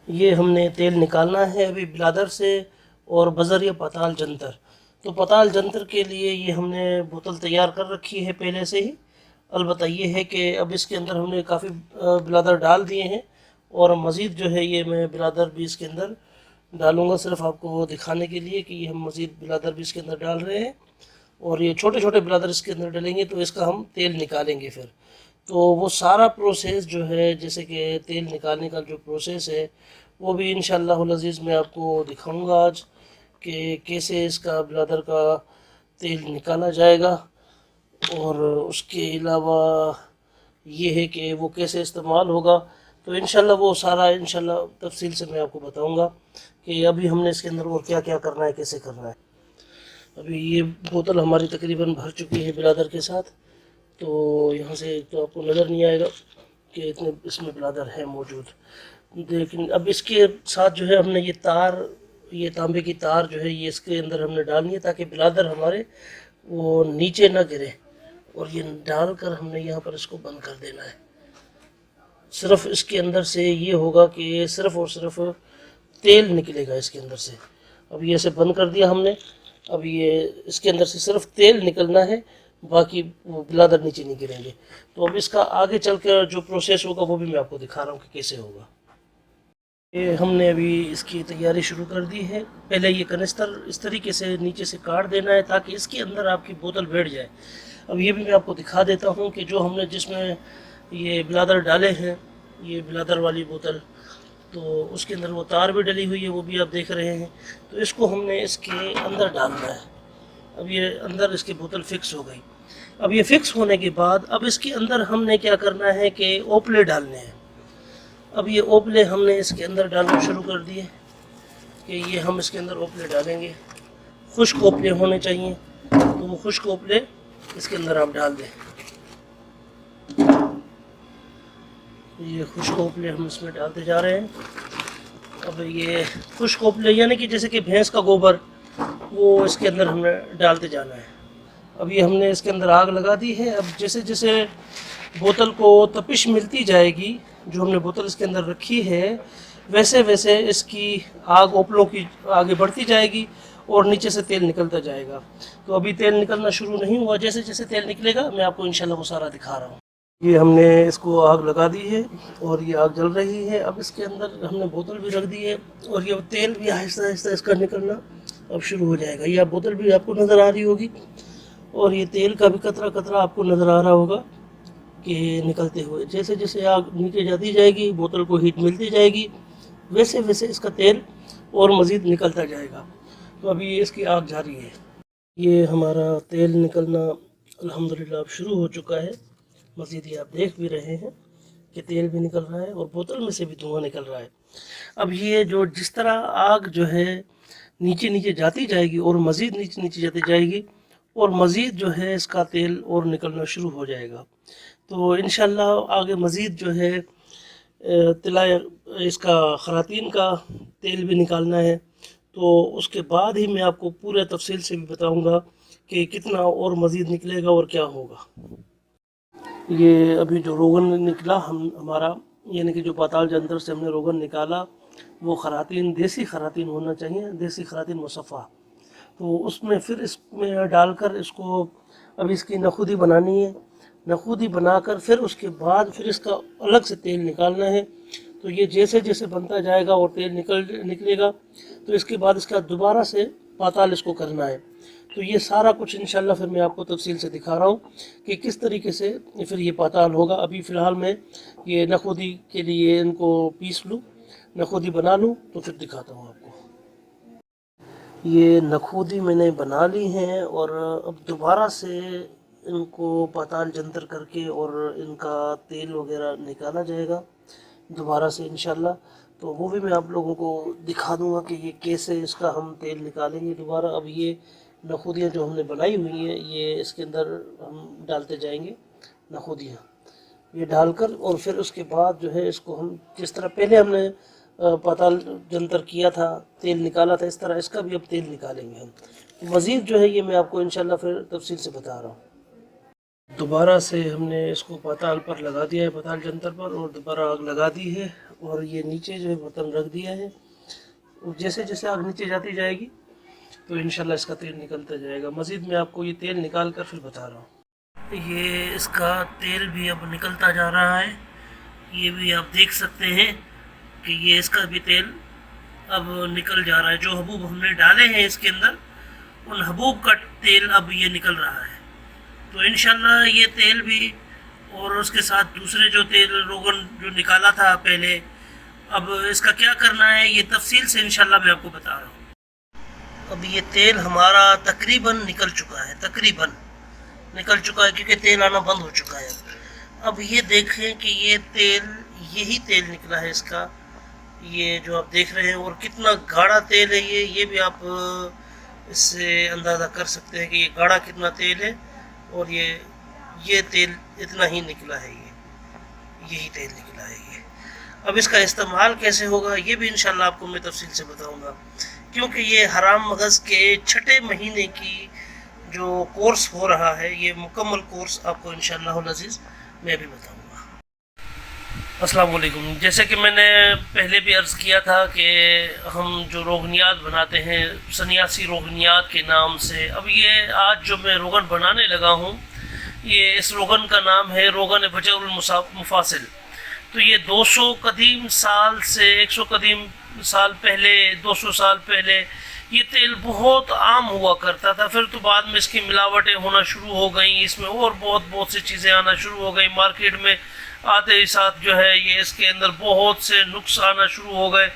یہ ہم نے تیل نکالنا ہے ابھی بلادر سے اور بذریعہ پتال جنتر. تو پتال جنتر کے لیے یہ ہم نے بوتل تیار کر رکھی ہے پہلے سے ہی. البتہ یہ ہے کہ اب اس کے اندر ہم نے کافی بلادر ڈال دیے ہیں اور مزید جو ہے یہ میں بلادر بھی اس کے اندر ڈالوں گا، صرف آپ کو دکھانے کے لیے کہ یہ ہم مزید بلادر بھی اس کے اندر ڈال رہے ہیں. اور یہ چھوٹے چھوٹے بلادر اس کے اندر ڈلیں گے تو اس کا ہم تیل نکالیں گے پھر. تو وہ سارا پروسیس جو ہے، جیسے کہ تیل نکالنے کا جو پروسیس ہے، وہ بھی انشاءاللہ العزیز میں آپ کو دکھاؤں گا آج کہ کیسے اس کا بلادر کا تیل نکالا جائے گا. اور اس کے علاوہ یہ ہے کہ وہ کیسے استعمال ہوگا. تو انشاءاللہ وہ سارا انشاءاللہ تفصیل سے میں آپ کو بتاؤں گا کہ ابھی ہم نے اس کے اندر اور کیا کیا کرنا ہے، کیسے کرنا ہے. ابھی یہ بوتل ہماری تقریباً بھر چکی ہے بلادر کے ساتھ. تو یہاں سے تو آپ کو نظر نہیں آئے گا کہ اتنے اس میں بلادر ہے موجود. لیکن اب اس کے ساتھ جو ہے ہم نے یہ تار، یہ تانبے کی تار جو ہے یہ اس کے اندر ہم نے ڈالنی ہے تاکہ بلادر ہمارے وہ نیچے نہ گرے. اور یہ ڈال کر ہم نے یہاں پر اس کو بند کر دینا ہے. صرف اس کے اندر سے یہ ہوگا کہ صرف اور صرف تیل نکلے گا اس کے اندر سے. اب یہ اسے بند کر دیا ہم نے. اب یہ اس کے اندر سے صرف تیل نکلنا ہے، باقی وہ بلادر نیچے نہیں گریں گے. تو اب اس کا آگے چل کر جو پروسیس ہوگا وہ بھی میں آپ کو دکھا رہا ہوں کہ کیسے ہوگا. یہ ہم نے ابھی اس کی تیاری شروع کر دی ہے. پہلے یہ کنستر اس طریقے سے نیچے سے کاٹ دینا ہے تاکہ اس کے اندر آپ کی بوتل بیٹھ جائے. اب یہ بھی میں آپ کو دکھا دیتا ہوں کہ جو ہم نے جس میں یہ بلادر ڈالے ہیں، یہ بلادر والی بوتل، تو اس کے اندر وہ تار بھی ڈلی ہوئی ہے، وہ بھی آپ دیکھ رہے ہیں. تو اس کو ہم نے اس کے اندر ڈالنا ہے. اب یہ اندر اس کی بوتل فکس ہو گئی. اب یہ فکس ہونے کے بعد اب اس کے اندر ہم نے کیا کرنا ہے کہ اوپلے ڈالنے ہیں. اب یہ اوپلے ہم نے اس کے اندر ڈالنا شروع کر دیے کہ یہ ہم اس کے اندر اوپلے ڈالیں گے. خشک اوپلے ہونے چاہیے، تو وہ خشک اوپلے اس کے اندر آپ ڈال دیں. یہ خشک اوپلے ہم اس میں ڈالتے جا رہے ہیں. اب یہ خشک اوپلے یعنی کہ جیسے کہ بھینس کا گوبر، وہ اس کے اندر ہم نے ڈالتے جانا ہے. اب یہ ہم نے اس کے اندر آگ لگا دی ہے. اب جیسے جیسے بوتل کو تپش ملتی جائے گی، جو ہم نے بوتل اس کے اندر رکھی ہے، ویسے ویسے اس کی آگ اوپلوں کی آگے بڑھتی جائے گی اور نیچے سے تیل نکلتا جائے گا. تو ابھی تیل نکلنا شروع نہیں ہوا. جیسے جیسے تیل نکلے گا میں آپ کو انشاءاللہ وہ سارا دکھا رہا ہوں. یہ ہم نے اس کو آگ لگا دی ہے اور یہ آگ جل رہی ہے. اب اس کے اندر ہم نے بوتل بھی رکھ دی ہے اور یہ تیل بھی آہستہ آہستہ اس کا نکلنا اب شروع ہو جائے گا. یہ بوتل بھی آپ کو نظر آ رہی ہوگی اور یہ تیل کا بھی قطرہ قطرہ آپ کو نظر آ رہا ہوگا کہ نکلتے ہوئے. جیسے جیسے آگ نیچے جاتی جائے گی، بوتل کو ہیٹ ملتی جائے گی، ویسے ویسے اس کا تیل اور مزید نکلتا جائے گا. تو ابھی اس کی آگ جاری ہے. یہ ہمارا تیل نکلنا الحمدللہ اب شروع ہو چکا ہے. مزید یہ آپ دیکھ بھی رہے ہیں کہ تیل بھی نکل رہا ہے اور بوتل میں سے بھی دھواں نکل رہا ہے. اب یہ جو جس طرح آگ جو ہے نیچے نیچے جاتی جائے گی اور مزید نیچے نیچے جاتی جائے گی اور مزید جو ہے اس کا تیل اور نکلنا شروع ہو جائے گا. تو انشاءاللہ آگے مزید جو ہے طلائے اس کا خراطین کا تیل بھی نکالنا ہے. تو اس کے بعد ہی میں آپ کو پورے تفصیل سے بھی بتاؤں گا کہ کتنا اور مزید نکلے گا اور کیا ہوگا. یہ ابھی جو روغن نکلا ہمارا، یعنی کہ جو پاتال جنتر سے ہم نے روغن نکالا، وہ خراطین دیسی خراطین ہونا چاہیے، دیسی خراطین مصفہ. تو اس میں پھر اس میں ڈال کر اس کو اب اس کی نخودی بنانی ہے. نخودی بنا کر پھر اس کے بعد پھر اس کا الگ سے تیل نکالنا ہے. تو یہ جیسے جیسے بنتا جائے گا اور تیل نکلے گا تو اس کے بعد اس کا دوبارہ سے پاتال اس کو کرنا ہے. تو یہ سارا کچھ انشاءاللہ پھر میں آپ کو تفصیل سے دکھا رہا ہوں کہ کس طریقے سے پھر یہ پاتال ہوگا. ابھی فی الحال میں یہ نخودی کے لیے ان کو پیس لوں، نخودی بنا لوں، تو پھر دکھاتا ہوں آپ کو. یہ نخودی میں نے بنا لی ہیں اور اب دوبارہ سے ان کو پاتال جنتر کر کے اور ان کا تیل وغیرہ نکالا جائے گا دوبارہ سے انشاءاللہ. تو وہ بھی میں آپ لوگوں کو دکھا دوں گا کہ یہ کیسے اس کا ہم تیل نکالیں گے دوبارہ. اب یہ نخودیاں جو ہم نے بنائی ہوئی ہیں یہ اس کے اندر ہم ڈالتے جائیں گے. نخودیاں یہ ڈال کر اور پھر اس کے بعد جو ہے اس کو ہم جس طرح پہلے ہم نے پاتال جنتر کیا تھا، تیل نکالا تھا، اس طرح اس کا بھی اب تیل نکالیں گے ہم. مزید جو ہے یہ میں آپ کو انشاءاللہ پھر تفصیل سے بتا رہا ہوں. دوبارہ سے ہم نے اس کو پاتال پر لگا دیا ہے، پاتال جنتر پر، اور دوبارہ آگ لگا دی ہے اور یہ نیچے جو ہے برتن رکھ دیا ہے، اور جیسے جیسے آگ نیچے جاتی جائے گی تو انشاءاللہ اس کا تیل نکلتا جائے گا۔ مزید میں آپ کو یہ تیل نکال کر پھر بتا رہا ہوں۔ یہ اس کا تیل بھی اب نکلتا جا رہا ہے، یہ بھی آپ دیکھ سکتے ہیں کہ یہ اس کا بھی تیل اب نکل جا رہا ہے۔ جو حبوب ہم نے ڈالے ہیں اس کے اندر، ان حبوب کا تیل اب یہ نکل رہا ہے۔ تو انشاءاللہ یہ تیل بھی اور اس کے ساتھ دوسرے جو تیل روغن جو نکالا تھا پہلے، اب اس کا کیا کرنا ہے یہ تفصیل سے انشاءاللہ میں آپ کو بتا رہا ہوں۔ اب یہ تیل ہمارا تقریباً نکل چکا ہے، تقریباً نکل چکا ہے کیونکہ تیل آنا بند ہو چکا ہے۔ اب یہ دیکھیں کہ یہ تیل، یہی تیل نکلا ہے اس کا، یہ جو آپ دیکھ رہے ہیں، اور کتنا گاڑھا تیل ہے یہ بھی آپ اس سے اندازہ کر سکتے ہیں کہ یہ گاڑھا کتنا تیل ہے، اور یہ تیل اتنا ہی نکلا ہے، یہی تیل نکلا ہے یہ۔ اب اس کا استعمال کیسے ہوگا یہ بھی انشاءاللہ آپ کو میں تفصیل سے بتاؤں گا، کیونکہ یہ حرام مغز کے 6 مہینے کی جو کورس ہو رہا ہے، یہ مکمل کورس آپ کو انشاءاللہ العزیز میں بھی بتاؤں گا۔ السلام علیکم۔ جیسے کہ میں نے پہلے بھی عرض کیا تھا کہ ہم جو روغنیات بناتے ہیں سنیاسی روغنیات کے نام سے، اب یہ آج جو میں روغن بنانے لگا ہوں، یہ اس روغن کا نام ہے روغن بجر المفاصل۔ تو یہ 200 قدیم سال سے 100 قدیم سال پہلے، 200 سال پہلے یہ تیل بہت عام ہوا کرتا تھا۔ پھر تو بعد میں اس کی ملاوٹیں ہونا شروع ہو گئیں، اس میں اور بہت سی چیزیں آنا شروع ہو گئیں مارکیٹ میں، آتے ہی ساتھ جو ہے یہ اس کے اندر بہت سے نقص آنا شروع ہو گئے۔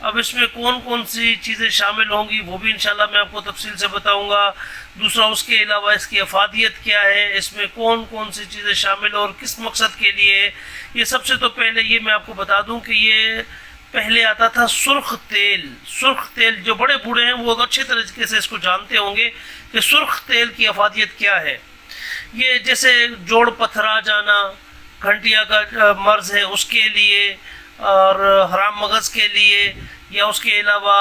اب اس میں کون سی چیزیں شامل ہوں گی وہ بھی انشاءاللہ میں آپ کو تفصیل سے بتاؤں گا۔ دوسرا اس کے علاوہ اس کی افادیت کیا ہے، اس میں کون سی چیزیں شامل اور کس مقصد کے لیے ہے۔ یہ سب سے تو پہلے یہ میں آپ کو بتا دوں کہ یہ پہلے آتا تھا سرخ تیل۔ سرخ تیل جو بڑے بوڑھے ہیں وہ اچھے طریقے سے اس کو جانتے ہوں گے کہ سرخ تیل کی افادیت کیا ہے۔ یہ جیسے جوڑ پتھرا جانا، گھنٹیا کا مرض ہے اس کے لیے، اور حرام مغز کے لیے، یا اس کے علاوہ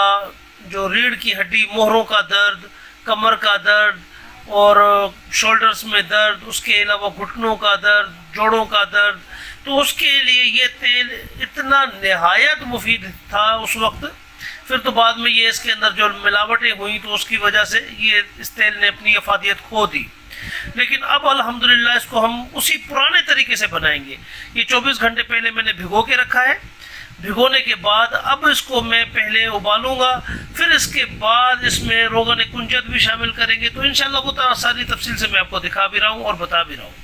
جو ریڑھ کی ہڈی، مہروں کا درد، کمر کا درد اور شولڈرز میں درد، اس کے علاوہ گھٹنوں کا درد، جوڑوں کا درد، تو اس کے لیے یہ تیل اتنا نہایت مفید تھا اس وقت۔ پھر تو بعد میں یہ اس کے اندر جو ملاوٹیں ہوئیں تو اس کی وجہ سے یہ اس تیل نے اپنی افادیت کھو دی، لیکن اب الحمدللہ اس کو ہم اسی پرانے طریقے سے بنائیں گے۔ یہ 24 گھنٹے پہلے میں نے بھگو کے رکھا ہے، بھگونے کے بعد اب اس کو میں پہلے ابالوں گا، پھر اس کے بعد اس میں روغن کنجد بھی شامل کریں گے، تو انشاءاللہ وہ ساری تفصیل سے میں آپ کو دکھا بھی رہا ہوں اور بتا بھی رہا ہوں۔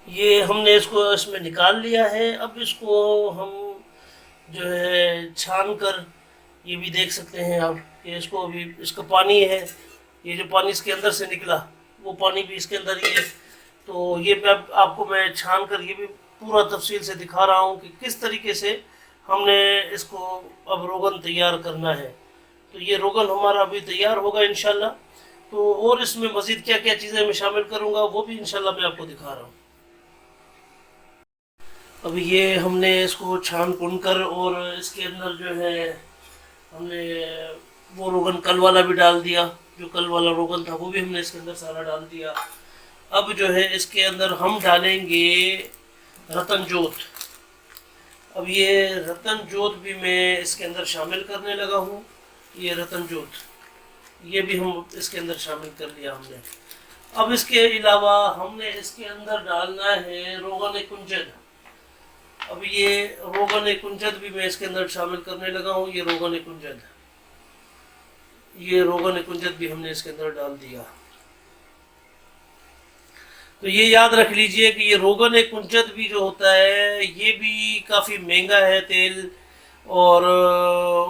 یہ ہم نے اس کو اس میں نکال لیا ہے، اب اس کو ہم جو ہے چھان کر، یہ بھی دیکھ سکتے ہیں آپ کہ اس کو ابھی اس کا پانی ہے، یہ جو پانی اس کے اندر سے نکلا وہ پانی بھی اس کے اندر ہی ہے، تو یہ آپ کو میں چھان کر یہ بھی پورا تفصیل سے دکھا رہا ہوں کہ کس طریقے سے ہم نے اس کو اب روغن تیار کرنا ہے۔ تو یہ روغن ہمارا ابھی تیار ہوگا انشاءاللہ، تو اور اس میں مزید کیا کیا چیزیں میں شامل کروں گا وہ بھی انشاءاللہ میں آپ کو دکھا رہا ہوں۔ اب یہ ہم نے اس کو چھان کن کر، اور اس کے اندر جو ہے ہم نے وہ روغن کل والا بھی ڈال دیا، جو کل والا روغن تھا وہ بھی ہم نے اس کے اندر سارا ڈال دیا۔ اب جو ہے اس کے اندر ہم ڈالیں گے رتن جوت۔ اب یہ رتن جوت بھی میں اس کے اندر شامل کرنے لگا ہوں، یہ رتن جوت یہ بھی ہم اس کے اندر شامل کر لیا ہم نے۔ اب اس کے علاوہ ہم نے اس کے اندر ڈالنا ہے روغن کنجد۔ اب یہ روغن کنجد بھی میں اس کے اندر شامل کرنے لگا ہوں، یہ روغن کنجد، یہ روغن کنجد بھی ہم نے اس کے اندر ڈال دیا۔ تو یہ یاد رکھ لیجئے کہ یہ روغن کنجد بھی جو ہوتا ہے یہ بھی کافی مہنگا ہے تیل، اور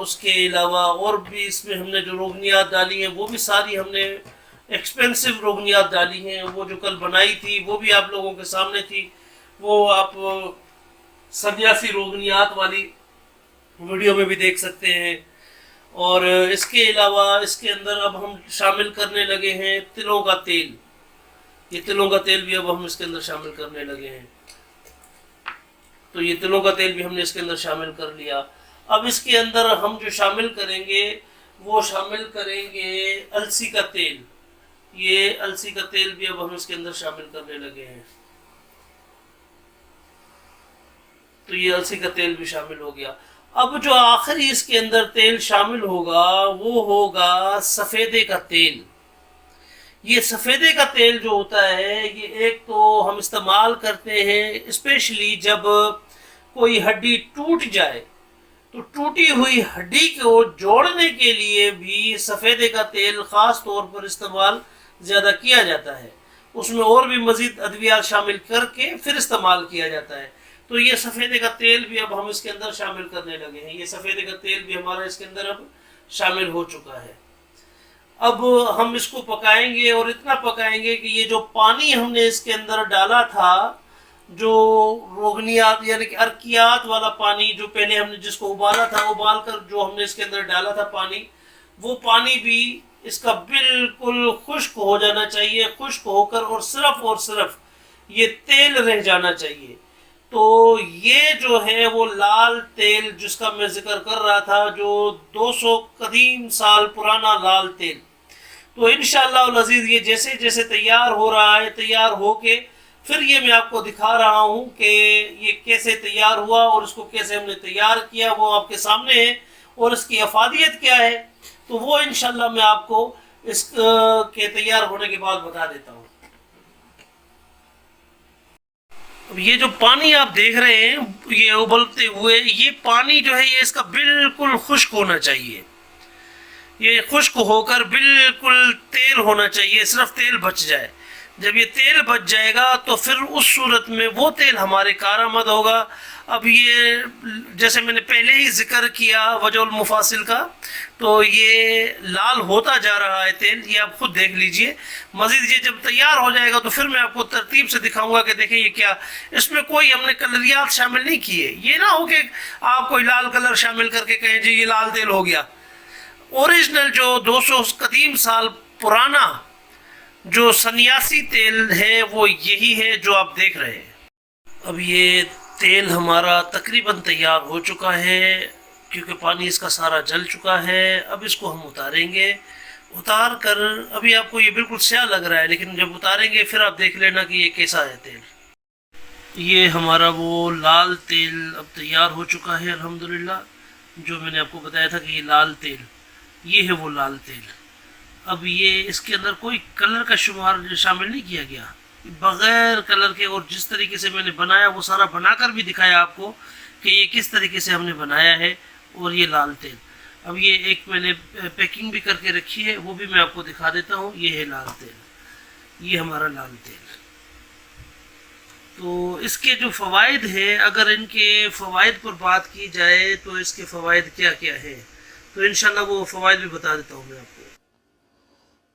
اس کے علاوہ اور بھی اس میں ہم نے جو روغنیات ڈالی ہیں وہ بھی ساری ہم نے ایکسپینسو روغنیات ڈالی ہیں۔ وہ جو کل بنائی تھی وہ بھی آپ لوگوں کے سامنے تھی، وہ آپ سنیاسی روغنیات والی ویڈیو میں بھی دیکھ سکتے ہیں۔ اور اس کے علاوہ اس کے اندر اب ہم شامل کرنے لگے ہیں تلوں کا تیل، یہ تلوں کا تیل بھی اب ہم اس کے اندر شامل کرنے لگے ہیں، تو یہ تلوں کا تیل بھی ہم نے اس کے اندر شامل کر لیا۔ اب اس کے اندر ہم جو شامل کریں گے وہ شامل کریں گے السی کا تیل، یہ السی کا تیل بھی اب ہم اس کے اندر شامل کرنے لگے ہیں، تو یہ السی کا تیل بھی شامل ہو گیا۔ اب جو آخری اس کے اندر تیل شامل ہوگا وہ ہوگا سفیدے کا تیل. یہ سفیدے کا تیل جو ہوتا ہے یہ ایک تو ہم استعمال کرتے ہیں اسپیشلی جب کوئی ہڈی ٹوٹ جائے تو ٹوٹی ہوئی ہڈی کو جوڑنے کے لیے بھی سفیدے کا تیل خاص طور پر استعمال زیادہ کیا جاتا ہے. اس میں اور بھی مزید ادویات شامل کر کے پھر استعمال کیا جاتا ہے. تو یہ سفیدے کا تیل بھی اب ہم اس کے اندر شامل کرنے لگے ہیں. یہ سفیدے کا تیل بھی ہمارا اس کے اندر اب شامل ہو چکا ہے. اب ہم اس کو پکائیں گے اور اتنا پکائیں گے کہ یہ جو پانی ہم نے اس کے اندر ڈالا تھا جو روغنیات یعنی کہ ارکیات والا پانی جو پہلے ہم نے جس کو ابالا تھا ابال کر جو ہم نے اس کے اندر ڈالا تھا پانی وہ پانی بھی اس کا بالکل خشک ہو جانا چاہیے. خشک ہو کر اور صرف یہ تیل رہ جانا چاہیے. تو یہ جو ہے وہ لال تیل جس کا میں ذکر کر رہا تھا جو 200 قدیم سال پرانا لال تیل. تو انشاءاللہ العزیز یہ جیسے جیسے تیار ہو رہا ہے تیار ہو کے پھر یہ میں آپ کو دکھا رہا ہوں کہ یہ کیسے تیار ہوا اور اس کو کیسے ہم نے تیار کیا وہ آپ کے سامنے ہے اور اس کی افادیت کیا ہے. تو وہ انشاءاللہ میں آپ کو اس کے تیار ہونے کے بعد بتا دیتا ہوں. اب یہ جو پانی آپ دیکھ رہے ہیں یہ ابلتے ہوئے یہ پانی جو ہے یہ اس کا بالکل خشک ہونا چاہیے. یہ خشک ہو کر بالکل تیل ہونا چاہیے صرف تیل بچ جائے. جب یہ تیل بچ جائے گا تو پھر اس صورت میں وہ تیل ہمارے کارآمد ہوگا. اب یہ جیسے میں نے پہلے ہی ذکر کیا وجہ المفاصل کا تو یہ لال ہوتا جا رہا ہے تیل. یہ آپ خود دیکھ لیجئے. مزید یہ جب تیار ہو جائے گا تو پھر میں آپ کو ترتیب سے دکھاؤں گا کہ دیکھیں یہ کیا اس میں کوئی ہم نے کلریات شامل نہیں کیے. یہ نہ ہو کہ آپ کوئی لال کلر شامل کر کے کہیں جی یہ لال تیل ہو گیا. اوریجنل جو 200 قدیم سال پرانا جو سنیاسی تیل ہے وہ یہی ہے جو آپ دیکھ رہے ہیں. اب یہ تیل ہمارا تقریباً تیار ہو چکا ہے کیونکہ پانی اس کا سارا جل چکا ہے. اب اس کو ہم اتاریں گے. اتار کر ابھی آپ کو یہ بالکل سیاہ لگ رہا ہے لیکن جب اتاریں گے پھر آپ دیکھ لینا کہ یہ کیسا ہے تیل. یہ ہمارا وہ لال تیل اب تیار ہو چکا ہے الحمدللہ. جو میں نے آپ کو بتایا تھا کہ یہ لال تیل یہ ہے وہ لال تیل. اب یہ اس کے اندر کوئی کلر کا شمار شامل نہیں کیا گیا بغیر کلر کے. اور جس طریقے سے میں نے بنایا وہ سارا بنا کر بھی دکھایا آپ کو کہ یہ کس طریقے سے ہم نے بنایا ہے. اور یہ لال تیل اب یہ ایک میں نے پیکنگ بھی کر کے رکھی ہے وہ بھی میں آپ کو دکھا دیتا ہوں. یہ ہے لال تیل. یہ ہمارا لال تیل. تو اس کے جو فوائد ہیں اگر ان کے فوائد پر بات کی جائے تو اس کے فوائد کیا کیا ہیں تو انشاءاللہ وہ فوائد بھی بتا دیتا ہوں میں آپ کو.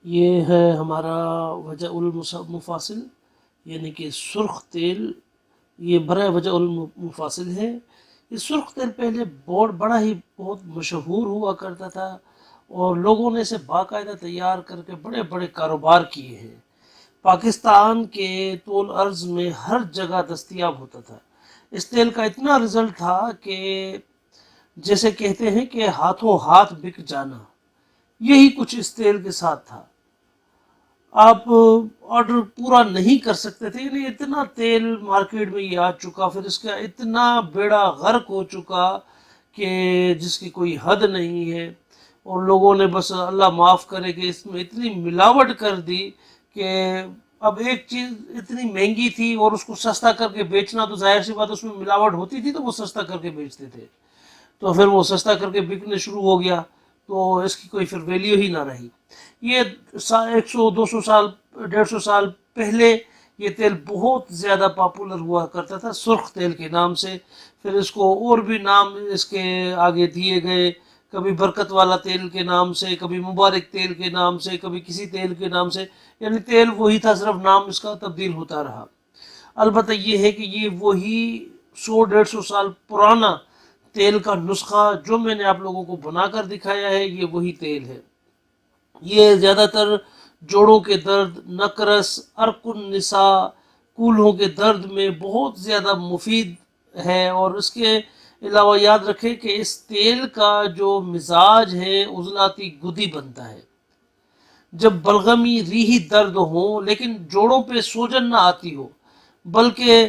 یہ ہے ہمارا وجہ المفاصل یعنی کہ سرخ تیل. یہ برائے وجہ المفاصل ہے. یہ سرخ تیل پہلے بہت مشہور ہوا کرتا تھا اور لوگوں نے اسے باقاعدہ تیار کر کے بڑے بڑے کاروبار کیے ہیں. پاکستان کے طول عرض میں ہر جگہ دستیاب ہوتا تھا. اس تیل کا اتنا رزلٹ تھا کہ جیسے کہتے ہیں کہ ہاتھوں ہاتھ بک جانا یہی کچھ اس تیل کے ساتھ تھا. آپ آرڈر پورا نہیں کر سکتے تھے. یعنی اتنا تیل مارکیٹ میں یہ آ چکا پھر اس کا اتنا بیڑا غرق ہو چکا کہ جس کی کوئی حد نہیں ہے. اور لوگوں نے بس اللہ معاف کرے کہ اس میں اتنی ملاوٹ کر دی کہ اب ایک چیز اتنی مہنگی تھی اور اس کو سستا کر کے بیچنا تو ظاہر سی بات اس میں ملاوٹ ہوتی تھی تو وہ سستا کر کے بیچتے تھے. تو پھر وہ سستا کر کے بکنے شروع ہو گیا تو اس کی کوئی پھر ویلیو ہی نہ رہی. یہ 100 200 سال 150 سال پہلے یہ تیل بہت زیادہ پاپولر ہوا کرتا تھا سرخ تیل کے نام سے. پھر اس کو اور بھی نام اس کے آگے دیے گئے. کبھی برکت والا تیل کے نام سے کبھی مبارک تیل کے نام سے کبھی کسی تیل کے نام سے. یعنی تیل وہی تھا صرف نام اس کا تبدیل ہوتا رہا. البتہ یہ ہے کہ یہ وہی 100 150 سال پرانا تیل کا نسخہ جو میں نے آپ لوگوں کو بنا کر دکھایا ہے یہ وہی تیل ہے. یہ زیادہ تر جوڑوں کے درد نقرس عرق النساء کولہوں کے درد میں بہت زیادہ مفید ہے. اور اس کے علاوہ یاد رکھیں کہ اس تیل کا جو مزاج ہے عضلاتی گدی بنتا ہے. جب بلغمی ریحی درد ہو لیکن جوڑوں پہ سوجن نہ آتی ہو بلکہ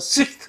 6th